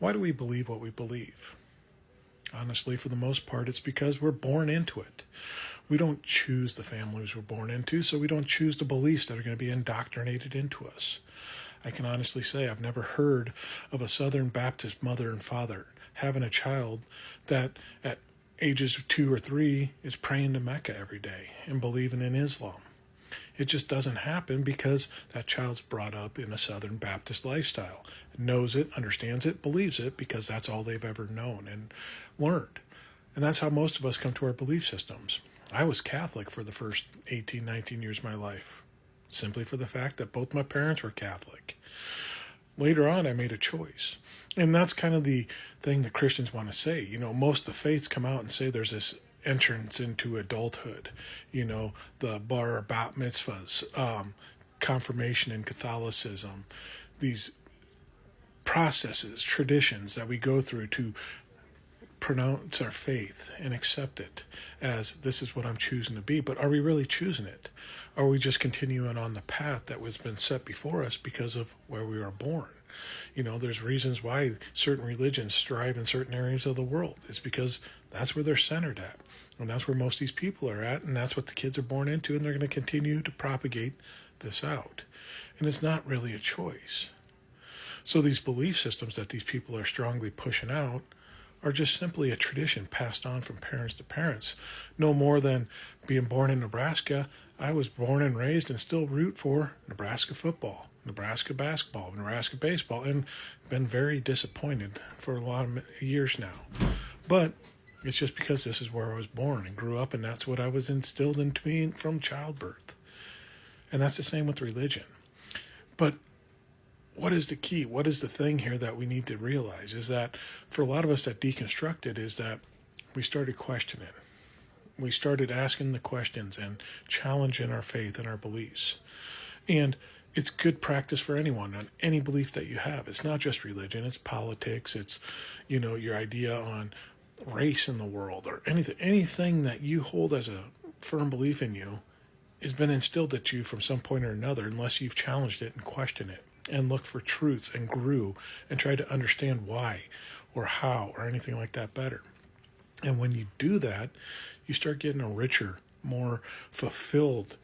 Why do we believe what we believe? Honestly, for the most part, it's because we're born into it. We don't choose the families we're born into, so we don't choose the beliefs that are going to be indoctrinated into us. I can honestly say I've never heard of a Southern Baptist mother and father having a child that at ages 2 or 3 is praying to Mecca every day and believing in Islam. It just doesn't happen because that child's brought up in a Southern Baptist lifestyle, knows it, understands it, believes it because that's all they've ever known and learned. And that's how most of us come to our belief systems. I was Catholic for the first 18, 19 years of my life, simply for the fact that both my parents were Catholic. Later on, I made a choice. And that's kind of the thing that Christians want to say. Most of the faiths come out and say there's this entrance into adulthood, the bar bat mitzvahs, confirmation in Catholicism, these processes, traditions that we go through to pronounce our faith and accept it as this is what I'm choosing to be. But are we really choosing it? Are we just continuing on the path that was been set before us because of where we were born? There's reasons why certain religions strive in certain areas of the world. It's because that's where they're centered at. And that's where most of these people are at. And that's what the kids are born into. And they're going to continue to propagate this out. And it's not really a choice. So these belief systems that these people are strongly pushing out are just simply a tradition passed on from parents to parents. No more than being born in Nebraska. I was born and raised and still root for Nebraska football, Nebraska basketball, Nebraska baseball, and been very disappointed for a lot of years now. But it's just because this is where I was born and grew up, and that's what I was instilled into me from childbirth. And that's the same with religion. But what is the key? What is the thing here that we need to realize is that for a lot of us that deconstructed is that we started questioning. We started asking the questions and challenging our faith and our beliefs. And it's good practice for anyone on any belief that you have. It's not just religion, it's politics, it's, your idea on race in the world or anything that you hold as a firm belief in you has been instilled at you from some point or another unless you've challenged it and questioned it and looked for truths and grew and tried to understand why or how or anything like that better. And when you do that, you start getting a richer, more fulfilled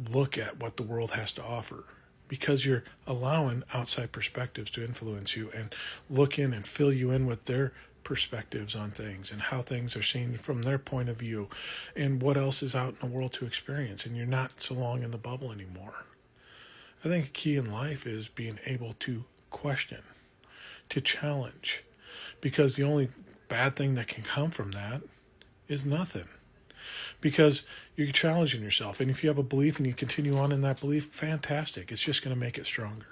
look at what the world has to offer because you're allowing outside perspectives to influence you and look in and fill you in with their perspectives on things and how things are seen from their point of view and what else is out in the world to experience. And you're not so long in the bubble anymore. I think a key in life is being able to question, to challenge, because the only bad thing that can come from that is nothing. Because you're challenging yourself. And if you have a belief and you continue on in that belief, fantastic. It's just going to make it stronger.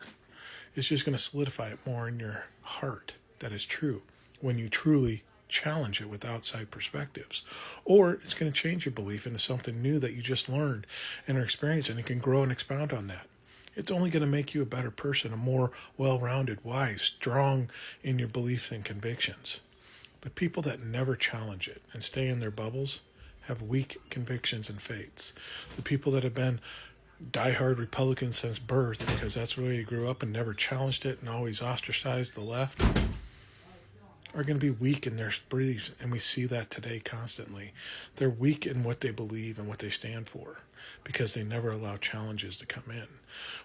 It's just going to solidify it more in your heart that is true when you truly challenge it with outside perspectives. Or it's going to change your belief into something new that you just learned and are experiencing and it can grow and expound on that. It's only going to make you a better person, a more well-rounded, wise, strong in your beliefs and convictions. The people that never challenge it and stay in their bubbles have weak convictions and faiths. The people that have been diehard Republicans since birth because that's the way you grew up and never challenged it and always ostracized the left are going to be weak in their beliefs, and we see that today constantly. They're weak in what they believe and what they stand for because they never allow challenges to come in.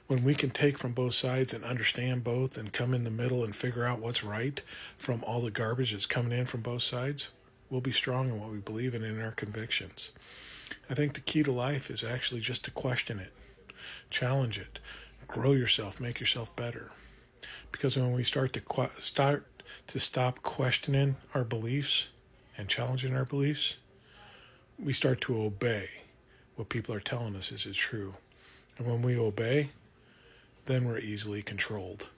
When we can take from both sides and understand both and come in the middle and figure out what's right from all the garbage that's coming in from both sides, we'll be strong in what we believe in our convictions. I think the key to life is actually just to question it, challenge it, grow yourself, make yourself better. Because when we start to stop questioning our beliefs and challenging our beliefs, we start to obey what people are telling us is true. And when we obey, then we're easily controlled.